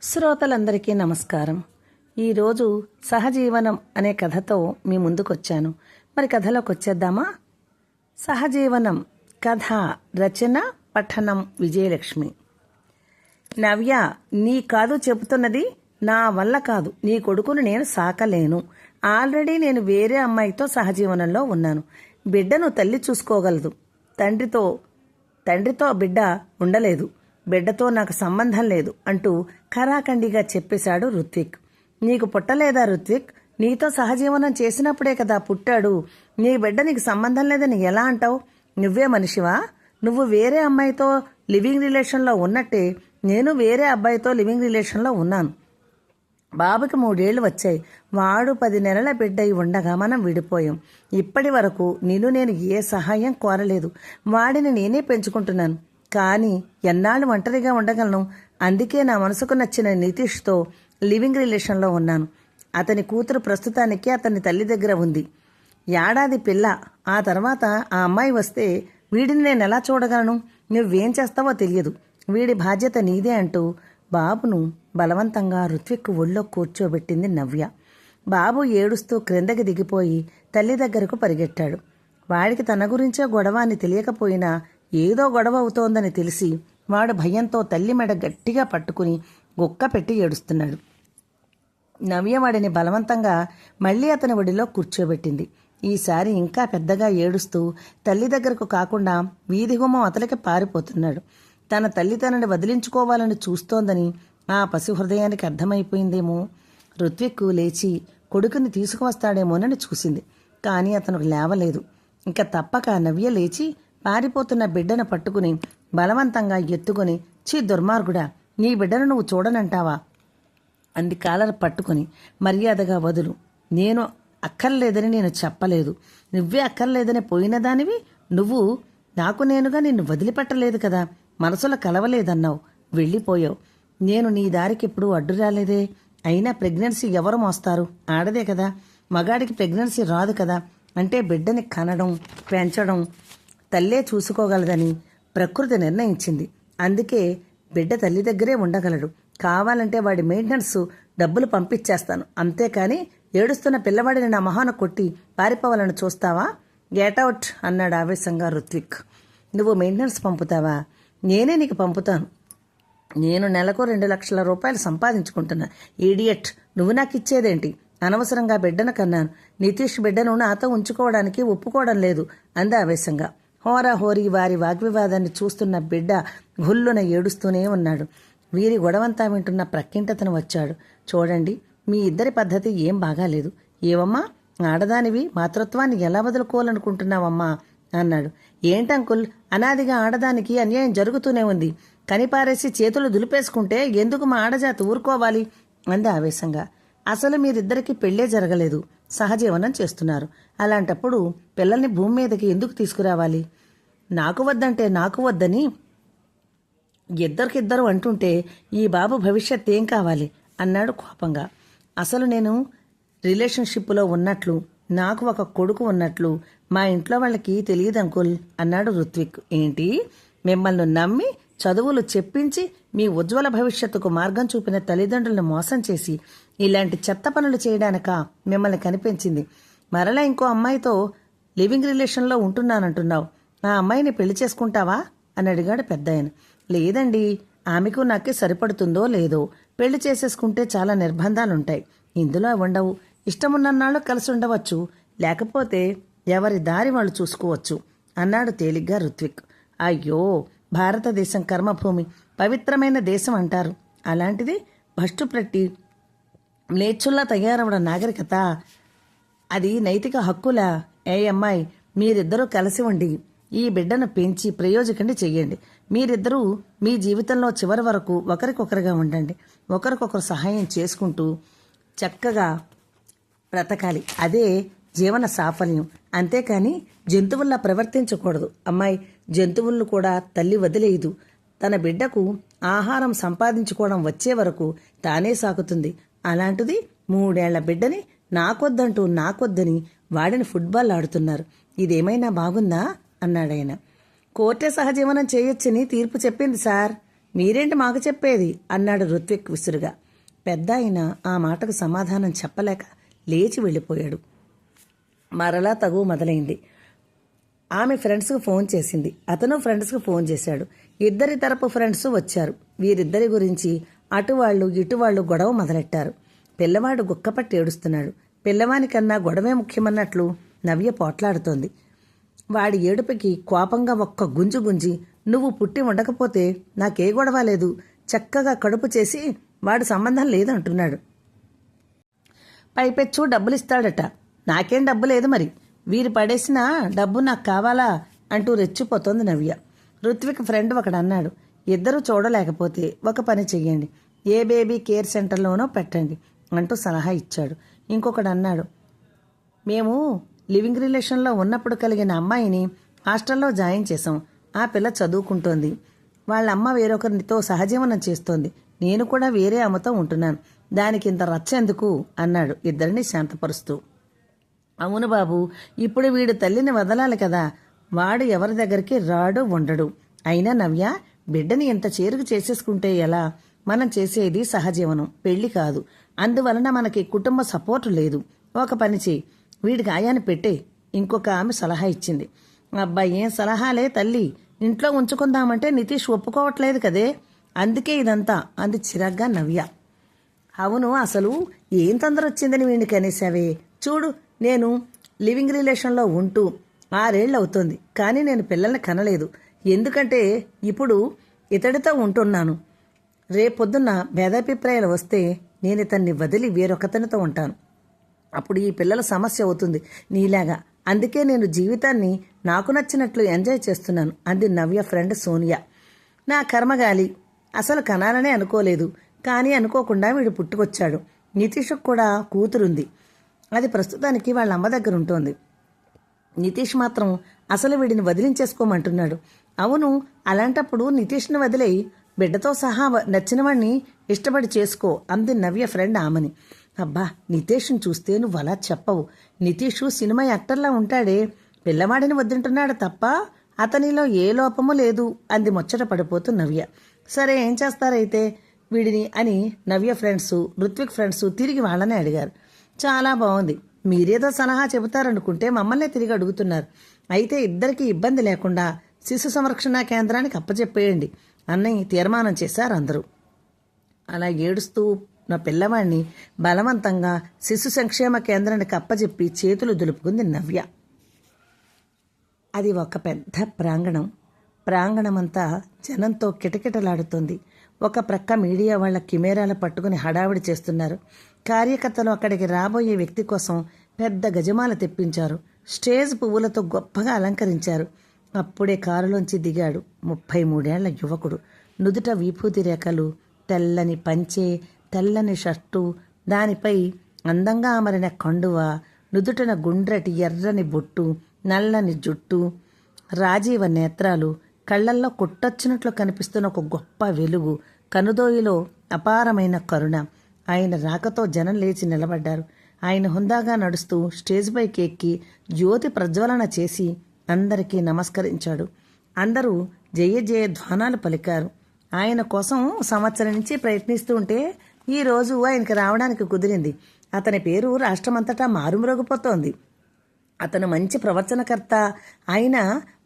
శ్రోతలందరికీ నమస్కారం. ఈరోజు సహజీవనం అనే కథతో మీ ముందుకొచ్చాను. మరి కథలోకి వచ్చేద్దామా? సహజీవనం కథ రచన పఠనం విజయలక్ష్మి. నవ్య, నీ కాదు చెబుతున్నది, నా వల్ల కాదు. నీ కొడుకును నేను సాకలేను. ఆల్రెడీ నేను వేరే అమ్మాయితో సహజీవనంలో ఉన్నాను. బిడ్డను తల్లి చూసుకోగలదు, తండ్రితో బిడ్డ ఉండలేదు. బిడ్డతో నాకు సంబంధం లేదు అంటూ ఖరాఖండిగా చెప్పేశాడు రుత్విక్. నీకు పుట్టలేదా రుత్విక్? నీతో సహజీవనం చేసినప్పుడే కదా పుట్టాడు. నీ బిడ్డ నీకు సంబంధం లేదని ఎలా అంటావు? నువ్వే మనిషివా? నువ్వు వేరే అమ్మాయితో లివింగ్ రిలేషన్లో ఉన్నట్టే నేను వేరే అబ్బాయితో లివింగ్ రిలేషన్లో ఉన్నాను. బాబుకి 3 ఏళ్లు వచ్చాయి. వాడు 10 నెలల బిడ్డ అయి ఉండగా మనం విడిపోయాం. ఇప్పటి వరకు నేను ఏ సహాయం కోరలేదు. వాడిని నేనే పెంచుకుంటున్నాను. కానీ ఎన్నాళ్ళు ఒంటరిగా ఉండగలను? అందుకే నా మనసుకు నచ్చిన నితీష్తో లివింగ్ రిలేషన్లో ఉన్నాను. అతని కూతురు ప్రస్తుతానికి అతని తల్లి దగ్గర ఉంది. ఏడాది పిల్ల. ఆ తర్వాత ఆ అమ్మాయి వస్తే వీడిని నేను ఎలా చూడగలను? నువ్వేం చేస్తావో తెలియదు. వీడి బాధ్యత నీదే అంటూ బాబును బలవంతంగా రుత్విక్ ఒళ్ళో కూర్చోబెట్టింది నవ్య. బాబు ఏడుస్తూ క్రిందకి దిగిపోయి తల్లి దగ్గరకు పరిగెట్టాడు. వాడికి తన గురించే గొడవ అని తెలియకపోయినా ఏదో గొడవ అవుతోందని తెలిసి వాడు భయంతో తల్లి మెడ గట్టిగా పట్టుకుని గుక్క పెట్టి ఏడుస్తున్నాడు. నవ్య వాడిని బలవంతంగా మళ్లీ అతని ఒడిలో కూర్చోబెట్టింది. ఈసారి ఇంకా పెద్దగా ఏడుస్తూ తల్లి దగ్గరకు కాకుండా వీధి గుమ్మం అతలికి పారిపోతున్నాడు. తన తల్లి తనని వదిలించుకోవాలని చూస్తోందని ఆ పసి హృదయానికి అర్థమైపోయిందేమో. రుత్విక్ లేచి కొడుకుని తీసుకువస్తాడేమోనని చూసింది. కానీ అతను లేవలేదు. ఇంకా తప్పక నవ్య లేచి పారిపోతున్న బిడ్డను పట్టుకుని బలవంతంగా ఎత్తుకుని, ఛీ దుర్మార్గుడా, నీ బిడ్డను నువ్వు చూడనంటావా అంది కాలర్ పట్టుకుని. మర్యాదగా వదులు. నేను అక్కర్లేదని నేను చెప్పలేదు. నువ్వే అక్కర్లేదని పోయిన దానివి. నువ్వు నాకు నేనుగా నిన్ను వదిలిపెట్టలేదు కదా. మనసులో కలవలేదన్నావు, వెళ్ళిపోయావు. నేను నీ దారికి ఎప్పుడూ అడ్డు రాలేదే. అయినా ప్రెగ్నెన్సీ ఎవరు మోస్తారు? ఆడదే కదా. మగాడికి ప్రెగ్నెన్సీ రాదు కదా. అంటే బిడ్డని కనడం పెంచడం తల్లే చూసుకోగలదని ప్రకృతి నిర్ణయించింది. అందుకే బిడ్డ తల్లి దగ్గరే ఉండగలడు. కావాలంటే వాడి మెయింటెనెన్స్ డబ్బులు పంపించేస్తాను. అంతేకాని ఏడుస్తున్న పిల్లవాడిని నా మొహాన కొట్టి పారిపోవాలని చూస్తావా? గెట్అవుట్ అన్నాడు ఆవేశంగా రుత్విక్. నువ్వు మెయింటెనెన్స్ పంపుతావా? నేనే నీకు పంపుతాను. నేను నెలకు 2 లక్షల రూపాయలు సంపాదించుకుంటున్నా. ఈడియట్, నువ్వు నాకు ఇచ్చేదేంటి? అనవసరంగా బిడ్డను కన్నాను. నితీష్ బిడ్డను నాతో ఉంచుకోవడానికి ఒప్పుకోవడం లేదు అంది ఆవేశంగా. హోరాహోరీ వారి వాగ్వివాదాన్ని చూస్తున్న బిడ్డ గుల్లున ఏడుస్తూనే ఉన్నాడు. వీరి గొడవంతా వింటున్న ప్రక్కింటతను వచ్చాడు. చూడండి, మీ ఇద్దరి పద్ధతి ఏం బాగాలేదు. ఏవమ్మా, ఆడదానివి మాతృత్వాన్ని ఎలా వదులుకోవాలనుకుంటున్నావమ్మా అన్నాడు. ఏంటంకుల్, అనాదిగా ఆడదానికి అన్యాయం జరుగుతూనే ఉంది. కనిపారేసి చేతులు దులిపేసుకుంటే ఎందుకు మా ఆడజాతి ఊరుకోవాలి అంది ఆవేశంగా. అసలు మీరిద్దరికీ పెళ్లే జరగలేదు, సహజీవనం చేస్తున్నారు. అలాంటప్పుడు పిల్లల్ని భూమి మీదకి ఎందుకు తీసుకురావాలి? నాకు వద్దంటే నాకు వద్దని ఇద్దరికిద్దరు అంటుంటే ఈ బాబు భవిష్యత్ ఏం కావాలి అన్నాడు కోపంగా. అసలు నేను రిలేషన్షిప్లో ఉన్నట్లు, నాకు ఒక కొడుకు ఉన్నట్లు మా ఇంట్లో వాళ్ళకి తెలియదు అంకుల్ అన్నాడు రుత్విక్. ఏంటి, మిమ్మల్ని నమ్మి చదువులు చెప్పించి మీ ఉజ్వల భవిష్యత్తుకు మార్గం చూపిన తల్లిదండ్రులను మోసం చేసి ఇలాంటి చెత్త పనులు చేయడానికా మిమ్మల్ని కనిపించింది? మరలా ఇంకో అమ్మాయితో లివింగ్ రిలేషన్లో ఉంటున్నానంటున్నావు. ఆ అమ్మాయిని పెళ్లి చేసుకుంటావా అని అడిగాడు పెద్దాయన. లేదండి, ఆమెకు నాకే సరిపడుతుందో లేదో. పెళ్లి చేసేసుకుంటే చాలా నిర్బంధాలుంటాయి. ఇందులో ఉండవు. ఇష్టమున్నన్నాళ్ళు కలిసి ఉండవచ్చు, లేకపోతే ఎవరి దారి వాళ్ళు చూసుకోవచ్చు అన్నాడు తేలిగ్గా రుత్విక్. అయ్యో, భారతదేశం కర్మభూమి, పవిత్రమైన దేశం అంటారు. అలాంటిది భ్రష్టు ప్రట్టి మ్లేచ్చుల్లా తయారవడం నాగరికత? అది నైతిక హక్కులా? ఏ అమ్మాయి, మీరిద్దరూ కలిసి ఉండి ఈ బిడ్డను పెంచి ప్రయోజకండి చెయ్యండి. మీరిద్దరూ మీ జీవితంలో చివరి వరకు ఒకరికొకరుగా ఉండండి. ఒకరికొకరు సహాయం చేసుకుంటూ చక్కగా బ్రతకాలి. అదే జీవన సాఫల్యం. అంతేకాని జంతువుల్లా ప్రవర్తించకూడదు. అమ్మాయి, జంతువులను కూడా తల్లి వదిలేయదు. తన బిడ్డకు ఆహారం సంపాదించుకోవడం వచ్చే వరకు తానే సాకుతుంది. అలాంటిది 3 ఏళ్ల బిడ్డని నాకొద్దని వాడిని ఫుట్బాల్ ఆడుతున్నారు. ఇదేమైనా బాగుందా అన్నాడాయన. కోర్టే సహజీవనం చేయొచ్చని తీర్పు చెప్పింది సార్. మీరేంటి మాకు చెప్పేది అన్నాడు రుత్విక్ విసురుగా. పెద్ద ఆయన ఆ మాటకు సమాధానం చెప్పలేక లేచి వెళ్ళిపోయాడు. మరలా తగు మొదలైంది. ఆమె ఫ్రెండ్స్కు ఫోన్ చేసింది, అతను ఫ్రెండ్స్కు ఫోన్ చేశాడు. ఇద్దరి తరపు ఫ్రెండ్స్ వచ్చారు. వీరిద్దరి గురించి అటువాళ్లు ఇటువాళ్లు గొడవ మొదలెట్టారు. పిల్లవాడు గుక్కపట్టి ఏడుస్తున్నాడు. పిల్లవానికన్నా గొడవే ముఖ్యమన్నట్లు నవ్య పోట్లాడుతోంది. వాడి ఏడుపుకి కోపంగా ఒక్క గుంజు గుంజి, నువ్వు పుట్టి ఉండకపోతే నాకే గొడవ లేదు, చక్కగా కడుపు చేసి వాడు సంబంధం లేదంటున్నాడు. పైపెచ్చు డబ్బులిస్తాడట. నాకేం డబ్బు లేదు, మరి వీరు పడేసిన డబ్బు నాకు కావాలా అంటూ రెచ్చిపోతోంది నవ్య. రుత్విక్ ఫ్రెండ్ ఒకడన్నాడు, ఇద్దరూ చూడలేకపోతే ఒక పని చెయ్యండి, ఏ బేబీ కేర్ సెంటర్లోనో పెట్టండి అంటూ సలహా ఇచ్చాడు. ఇంకొకడు అన్నాడు, మేము లివింగ్ రిలేషన్లో ఉన్నప్పుడు కలిగిన అమ్మాయిని హాస్టల్లో జాయిన్ చేశాం. ఆ పిల్ల చదువుకుంటోంది. వాళ్ళ అమ్మ వేరొకరితో సహజీవనం చేస్తోంది. నేను కూడా వేరే అమ్మతో ఉంటున్నాను. దానికి ఇంత రచ్చ ఎందుకు అన్నాడు ఇద్దరిని శాంతపరుస్తూ. అవును బాబు, ఇప్పుడు వీడు తల్లిని వదలాలి కదా. వాడు ఎవరి దగ్గరికి రాడు ఉండడు. అయినా నవ్య, బిడ్డని ఇంత చేరుకు చేసేసుకుంటే ఎలా? మనం చేసేది సహజీవనం, పెళ్లి కాదు. అందువలన మనకి కుటుంబ సపోర్టు లేదు. ఒక పని చేయి, వీడికి ఆయాన్ని పెట్టే. ఇంకొక ఆమె సలహా ఇచ్చింది. అబ్బాయి, ఏం సలహాలే తల్లి, ఇంట్లో ఉంచుకుందామంటే నితీష్ ఒప్పుకోవట్లేదు కదే, అందుకే ఇదంతా అంది చిరాగ్గా నవ్య. అవును, అసలు ఏం తొందర వచ్చిందని వీడిని కనేసావే. చూడు, నేను లివింగ్ రిలేషన్లో ఉంటూ 6 ఏళ్ళు అవుతోంది, కానీ నేను పిల్లల్ని కనలేదు. ఎందుకంటే ఇప్పుడు ఇతడితో ఉంటున్నాను. రేపొద్దున్న భేదాభిప్రాయాలు వస్తే నేను ఇతన్ని వదిలి వేరొకతనితో ఉంటాను. అప్పుడు ఈ పిల్లల సమస్య అవుతుంది నీలాగా. అందుకే నేను జీవితాన్ని నాకు నచ్చినట్లు ఎంజాయ్ చేస్తున్నాను అంది నవ్య ఫ్రెండ్ సోనియా. నా కర్మగాలి, అసలు కనాలనే అనుకోలేదు, కానీ అనుకోకుండా వీడు పుట్టుకొచ్చాడు. నితీష్కు కూడా కూతురుంది. అది ప్రస్తుతానికి వాళ్ళ అమ్మ దగ్గర ఉంటుంది. నితీష్ మాత్రం అసలు వీడిని వదిలించేసుకోమంటున్నాడు. అవును, అలాంటప్పుడు నితీష్ని వదిలేయి బిడ్డతో సహా నచ్చినవాడిని ఇష్టపడి చేసుకో అంది నవ్య ఫ్రెండ్ ఆమెని. అబ్బా, నితీష్ని చూస్తే నువ్వు అలా చెప్పవు. నితీషు సినిమా యాక్టర్లా ఉంటాడే, పిల్లవాడిని వద్దంటున్నాడు తప్ప అతనిలో ఏ లోపము లేదు అంది ముచ్చట పడిపోతూ నవ్య. సరే, ఏం చేస్తారైతే వీడిని అని నవ్య ఫ్రెండ్స్, రుత్విక్ ఫ్రెండ్స్ తిరిగి వాళ్ళనే అడిగారు. చాలా బాగుంది, మీరేదో సలహా చెబుతారనుకుంటే మమ్మల్నే తిరిగి అడుగుతున్నారు. అయితే ఇద్దరికి ఇబ్బంది లేకుండా శిశు సంరక్షణ కేంద్రానికి అప్పచెప్పేయండి అన్నయ్య తీర్మానం చేశారు అందరూ. అలా ఏడుస్తూ నా పిల్లవాడిని బలవంతంగా శిశు సంక్షేమ కేంద్రానికి అప్పచెప్పి చేతులు దులుపుకుంది నవ్య. అది ఒక పెద్ద ప్రాంగణం. ప్రాంగణమంతా జనంతో కిటకిటలాడుతోంది. ఒక ప్రక్క మీడియా వాళ్ళ కెమెరాలు పట్టుకుని హడావిడి చేస్తున్నారు. కార్యకర్తలు అక్కడికి రాబోయే వ్యక్తి కోసం పెద్ద గజమాల తెప్పించారు. స్టేజ్ పువ్వులతో గొప్పగా అలంకరించారు. అప్పుడే కారులోంచి దిగాడు 33 ఏళ్ల యువకుడు. నుదుట విభూతి రేఖలు, తెల్లని పంచె, తెల్లని షర్టు, దానిపై అందంగా అమరిన కండువ, నుదుటన గుండ్రటి ఎర్రని బొట్టు, నల్లని జుట్టు, రాజీవ నేత్రాలు, కళ్లల్లో కొట్టొచ్చినట్లు కనిపిస్తున్న ఒక గొప్ప వెలుగు, కనుదోయిలో అపారమైన కరుణ. ఆయన రాకతో జనం లేచి నిలబడ్డారు. ఆయన హుందాగా నడుస్తూ స్టేజ్ పైకి ఎక్కి జ్యోతి ప్రజ్వలన చేసి అందరికీ నమస్కరించాడు. అందరూ జయ జయ ధ్వానాలు పలికారు. ఆయన కోసం సంవత్సరం నుంచి ప్రయత్నిస్తూ ఉంటే ఈరోజు ఆయనకి రావడానికి కుదిరింది. అతని పేరు రాష్ట్రమంతటా మారుమ్రోగిపోతోంది. అతను మంచి ప్రవచనకర్త. ఆయన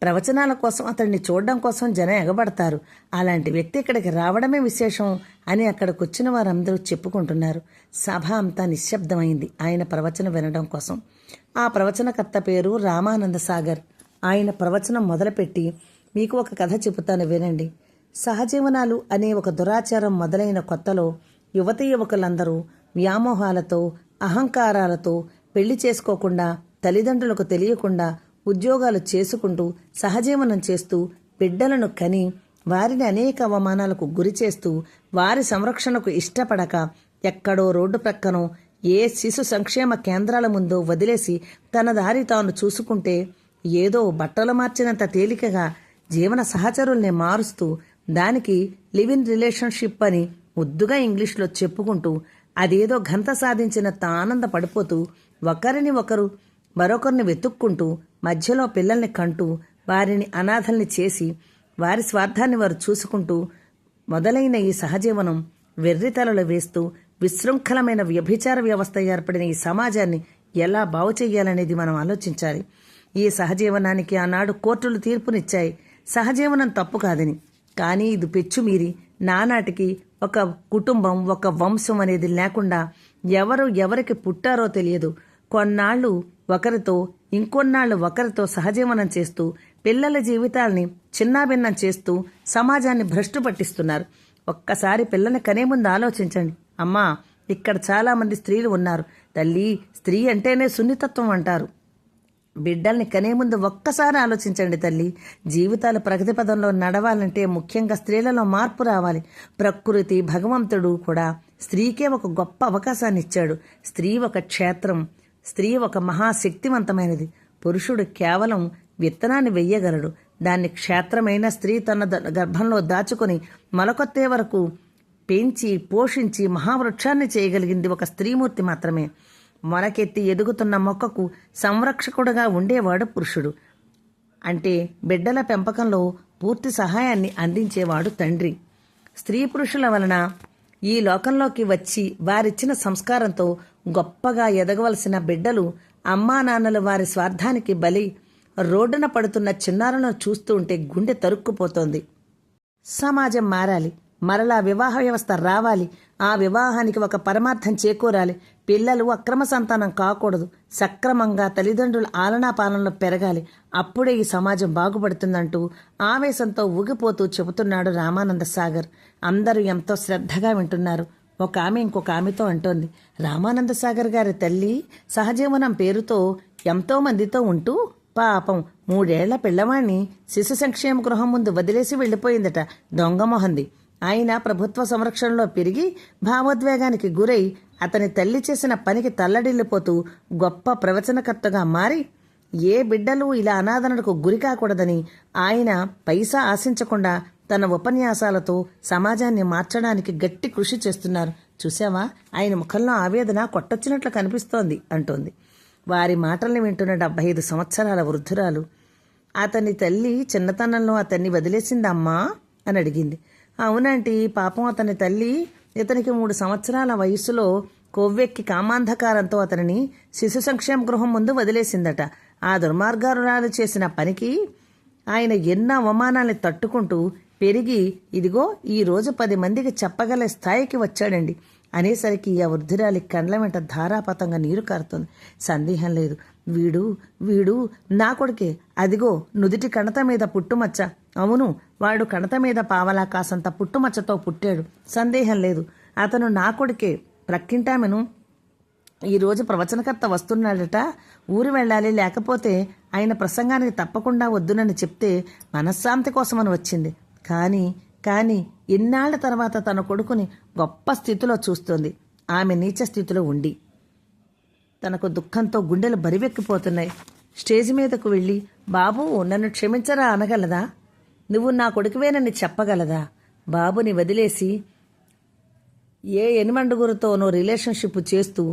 ప్రవచనాల కోసం, అతన్ని చూడడం కోసం జనం ఎగబడతారు. అలాంటి వ్యక్తి ఇక్కడికి రావడమే విశేషం అని అక్కడికి వచ్చిన వారందరూ చెప్పుకుంటున్నారు. సభ అంతా నిశ్శబ్దమైంది ఆయన ప్రవచనం వినడం కోసం. ఆ ప్రవచనకర్త పేరు రామానంద సాగర్. ఆయన ప్రవచనం మొదలుపెట్టి, మీకు ఒక కథ చెబుతాను వినండి. సహజీవనాలు అనే ఒక దురాచారం మొదలైన కొత్తలో యువతీ యువకులందరూ వ్యామోహాలతో, అహంకారాలతో పెళ్లి చేసుకోకుండా, తల్లిదండ్రులకు తెలియకుండా ఉద్యోగాలు చేసుకుంటూ సహజీవనం చేస్తూ బిడ్డలను కని వారిని అనేక అవమానాలకు గురి చేస్తూ వారి సంరక్షణకు ఇష్టపడక ఎక్కడో రోడ్డు ప్రక్కనో ఏ శిశు సంక్షేమ కేంద్రాల ముందో వదిలేసి తన దారి తాను చూసుకుంటే ఏదో బట్టలు మార్చినంత తేలికగా జీవన సహచరుల్ని మారుస్తూ దానికి లివ్ ఇన్ రిలేషన్షిప్ అని ముద్దుగా ఇంగ్లీష్లో చెప్పుకుంటూ అదేదో ఘనత సాధించినంత ఆనంద పడిపోతూ ఒకరిని ఒకరు మరొకరిని వెతుక్కుంటూ మధ్యలో పిల్లల్ని కంటూ వారిని అనాథల్ని చేసి వారి స్వార్థాన్ని వారు చూసుకుంటూ మొదలైన ఈ సహజీవనం వెర్రితలలు వేస్తూ విశృంఖలమైన వ్యభిచార వ్యవస్థ ఏర్పడిన ఈ సమాజాన్ని ఎలా బాగు చెయ్యాలనేది మనం ఆలోచించాలి. ఈ సహజీవనానికి ఆనాడు కోర్టులు తీర్పునిచ్చాయి, సహజీవనం తప్పు కాదని. కానీ ఇది పెచ్చుమీరి నానాటికి ఒక కుటుంబం, ఒక వంశం అనేది లేకుండా ఎవరు ఎవరికి పుట్టారో తెలియదు. కొన్నాళ్ళు ఒకరితో, ఇంకొన్నాళ్ళు ఒకరితో సహజీవనం చేస్తూ పిల్లల జీవితాల్ని చిన్నాభిన్నం చేస్తూ సమాజాన్ని భ్రష్టు పట్టిస్తున్నారు. ఒక్కసారి పిల్లల్ని కనే ముందు ఆలోచించండి. అమ్మా, ఇక్కడ చాలామంది స్త్రీలు ఉన్నారు. తల్లి, స్త్రీ అంటేనే సున్నితత్వం అంటారు. బిడ్డల్ని కనే ముందు ఒక్కసారి ఆలోచించండి తల్లి. జీవితాలు ప్రగతి పదంలో నడవాలంటే ముఖ్యంగా స్త్రీలలో మార్పు రావాలి. ప్రకృతి, భగవంతుడు కూడా స్త్రీకే ఒక గొప్ప అవకాశాన్ని ఇచ్చాడు. స్త్రీ ఒక క్షేత్రం, స్త్రీ ఒక మహాశక్తివంతమైనది. పురుషుడు కేవలం విత్తనాన్ని వెయ్యగలడు. దాన్ని క్షేత్రమైన స్త్రీ తన గర్భంలో దాచుకొని మొలకొత్తే వరకు పెంచి పోషించి మహావృక్షాన్ని చేయగలిగింది ఒక స్త్రీమూర్తి మాత్రమే. మొలకెత్తి ఎదుగుతున్న మొక్కకు సంరక్షకుడుగా ఉండేవాడు పురుషుడు. అంటే బిడ్డల పెంపకంలో పూర్తి సహాయాన్ని అందించేవాడు తండ్రి. స్త్రీ పురుషుల వలన ఈ లోకంలోకి వచ్చి వారిచ్చిన సంస్కారంతో గొప్పగా ఎదగవలసిన బిడ్డలు అమ్మా నాన్నలు వారి స్వార్థానికి బలి రోడ్డున పడుతున్న చిన్నారులను చూస్తూ ఉంటే గుండె తరుక్కుపోతోంది. సమాజం మారాలి, మరలా వివాహ వ్యవస్థ రావాలి. ఆ వివాహానికి ఒక పరమార్థం చేకూరాలి. పిల్లలు అక్రమ సంతానం కాకూడదు. సక్రమంగా తల్లిదండ్రుల ఆలనా పాలనలో పెరగాలి. అప్పుడే ఈ సమాజం బాగుపడుతుందంటూ ఆవేశంతో ఊగిపోతూ చెబుతున్నాడు రామానంద సాగర్. అందరూ ఎంతో శ్రద్ధగా వింటున్నారు. ఒక ఆమె ఇంకొక ఆమెతో అంటోంది, రామానంద సాగర్ గారి తల్లి సహజీవనం పేరుతో ఎంతో మందితో ఉంటూ పాపం 3 ఏళ్ల పిల్లవాణ్ణి శిశు సంక్షేమ గృహం ముందు వదిలేసి వెళ్లిపోయిందట. దొంగమొహంది. ఆయన ప్రభుత్వ సంరక్షణలో పెరిగి భావోద్వేగానికి గురై అతని తల్లి చేసిన పనికి తల్లడిల్లిపోతూ గొప్ప ప్రవచనకర్తగా మారి ఏ బిడ్డలు ఇలా అనాదరణకు గురి కాకూడదని ఆయన పైసా ఆశించకుండా తన ఉపన్యాసాలతో సమాజాన్ని మార్చడానికి గట్టి కృషి చేస్తున్నారు. చూసావా, ఆయన ముఖంలో ఆవేదన కొట్టొచ్చినట్లు కనిపిస్తోంది అంటోంది. వారి మాటల్ని వింటున్న 75 సంవత్సరాల వృద్ధురాలు, అతని తల్లి చిన్నతనంలో అతన్ని వదిలేసిందమ్మా అని అడిగింది. అవునంటీ, పాపం అతని తల్లి ఇతనికి 3 సంవత్సరాల వయసులో కొవ్వెక్కి కామాంధకారంతో అతనిని శిశు సంక్షేమ గృహం ముందు వదిలేసిందట. ఆ దుర్మార్గారురాలు చేసిన పనికి ఆయన ఎన్నో అవమానాల్ని తట్టుకుంటూ పెరిగి ఇదిగో ఈ రోజు 10 మందికి చెప్పగల స్థాయికి వచ్చాడండి అనేసరికి ఆ వృద్ధురాలి కండ్ల వెంట ధారాపాతంగా నీరు కారుతోంది. సందేహం లేదు, వీడు వీడు నా కొడుకే. అదిగో నుదుటి కణత మీద పుట్టుమచ్చ. అవును, వాడు కణత మీద పావలా కాసంత పుట్టుమచ్చతో పుట్టాడు. సందేహం లేదు, అతను నా కొడుకే. ప్రక్కింటామెను ఈరోజు ప్రవచనకర్త వస్తున్నాడట, ఊరు వెళ్ళాలి, లేకపోతే ఆయన ప్రసంగానికి తప్పకుండా వద్దునని చెప్తే మనశ్శాంతి కోసమని వచ్చింది. కానీ ఇన్నాళ్ల తర్వాత తన కొడుకుని గొప్ప స్థితిలో చూస్తోంది. ఆమె నీచ స్థితిలో ఉండి తనకు దుఃఖంతో గుండెలు బరివెక్కిపోతున్నాయి. స్టేజ్ మీదకు వెళ్ళి, బాబు నన్ను క్షమించరా అనగలదా? నువ్వు నా కొడుకువేనని చెప్పగలదా? బాబుని వదిలేసి ఏ ఎనిమండుగురితోనో రిలేషన్షిప్ చేస్తూ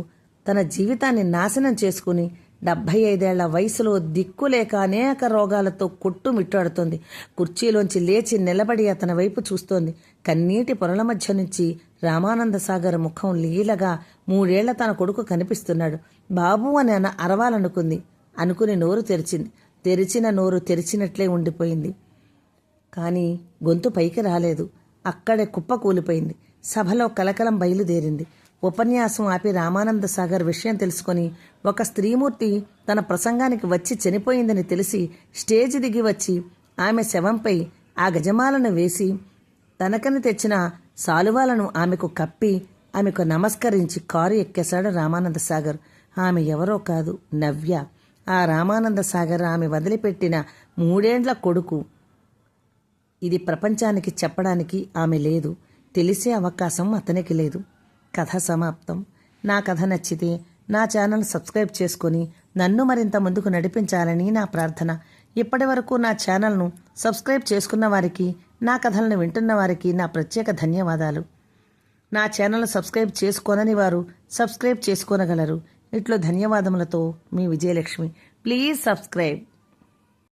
తన జీవితాన్ని నాశనం చేసుకుని 75 ఏళ్ల వయసులో దిక్కులేక అనేక రోగాలతో కొట్టుమిట్టాడుతోంది. కుర్చీలోంచి లేచి నిలబడి అతని వైపు చూస్తోంది. కన్నీటి పొరల మధ్య నుంచి రామానంద సాగర్ ముఖం లీలగా 3 ఏళ్ల తన కొడుకు కనిపిస్తున్నాడు. బాబు అని అరవాలనుకుంది. అనుకుని నోరు తెరిచింది. తెరిచిన నోరు తెరిచినట్లే ఉండిపోయింది. కానీ గొంతు పైకి రాలేదు. అక్కడే కుప్ప కూలిపోయింది. సభలో కలకలం బయలుదేరింది. ఉపన్యాసం ఆపి రామానంద సాగర్ విషయం తెలుసుకొని ఒక స్త్రీమూర్తి తన ప్రసంగానికి వచ్చి చనిపోయిందని తెలిసి స్టేజ్ దిగి వచ్చి ఆమె శవంపై ఆ గజమాలను వేసి తనకని తెచ్చిన సాలువాలను ఆమెకు కప్పి ఆమెకు నమస్కరించి కారు ఎక్కేశాడు రామానంద సాగర్. ఆమె ఎవరో కాదు, నవ్య. ఆ రామానంద సాగర్ ఆమె వదిలిపెట్టిన 3 ఏండ్ల కొడుకు. ఇది ప్రపంచానికి చెప్పడానికి ఆమె లేదు. తెలిసే అవకాశం అతనికి లేదు. కథ సమాప్తం. నా కథ నచ్చితే నా ఛానల్ సబ్స్క్రైబ్ చేసుకొని నన్ను మరింత ముందుకు నడిపించాలని నా ప్రార్థన. ఇప్పటి వరకు నా ఛానల్ను సబ్స్క్రైబ్ చేసుకున్న వారికి, నా కథలను వింటున్న వారికి నా ప్రత్యేక ధన్యవాదాలు. నా ఛానల్ సబ్స్క్రైబ్ చేసుకోనని వారు సబ్స్క్రైబ్ చేసుకోనగలరు. ఇట్లు ధన్యవాదములతో మీ విజయలక్ష్మి. Please subscribe.